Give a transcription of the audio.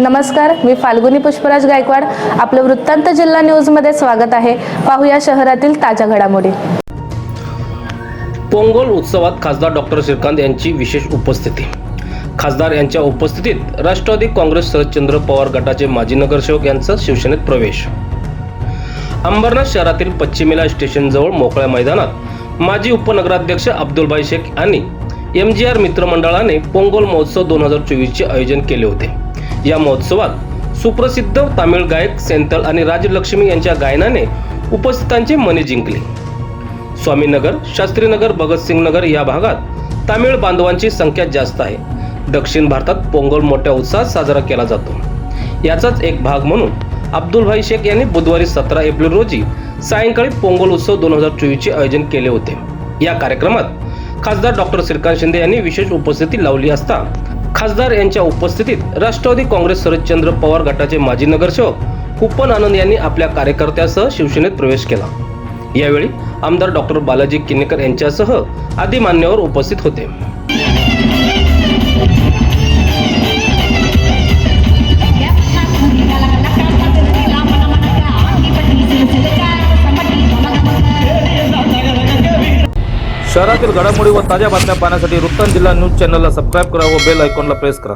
नमस्कार, मी फाल्गुनी पुष्पराज गायकवाड. आपलं वृत्तांत जिल्हा न्यूजमध्ये स्वागत आहे. पाहूया शहरातील ताज्या घडामोडी. पोंगल उत्सवात खासदार डॉक्टर श्रीकांत यांची विशेष उपस्थिती. खासदार यांच्या उपस्थितीत राष्ट्रवादी काँग्रेस शरदचंद्र पवार गटाचे माजी नगरसेवक यांचा शिवसेनेत प्रवेश. अंबरनाथ शहरातील पश्चिमेला स्टेशनजवळ मोकळ्या मैदानात माजी उपनगराध्यक्ष अब्दुलभाई शेख आणि MGR मित्रमंडळाने पोंगल महोत्सव 2024 चे आयोजन केले होते. या महोत्सवात सुप्रसिद्ध तामिळ गायक सेंथल आणि राजलक्ष्मी यांच्या गायनाने उपस्थितांचे मने जिंकले. स्वामीनगर, शास्त्रीनगर, भगतसिंग नगर या भागात तामिळ बांधवांची संख्या जास्त आहे. दक्षिण भारतात पोंगल मोठ्या उत्साहात साजरा केला जातो. याचाच एक भाग म्हणून अब्दुलभाई शेख यांनी बुधवारी 17 एप्रिल रोजी सायंकाळी पोंगल उत्सव 2024 चे आयोजन केले होते. या कार्यक्रमात खासदार डॉक्टर श्रीकांत शिंदे यांनी विशेष उपस्थिती लावली असता खासदार यांच्या उपस्थितीत राष्ट्रवादी काँग्रेस शरदचंद्र पवार गटाचे माजी नगरसेवक कुप्पन आनंद यांनी आपल्या कार्यकर्त्यासह शिवसेनेत प्रवेश केला. यावेळी आमदार डॉक्टर बालाजी किनीकर यांच्यासह आदी मान्यवर उपस्थित होते. शहरातील घडामोडी व ताज्या बातम्या पाहण्यासाठी वृत्तांत जिल्हा न्यूज चॅनलला सबस्क्राईब करा व बेल आयकॉनला प्रेस करा.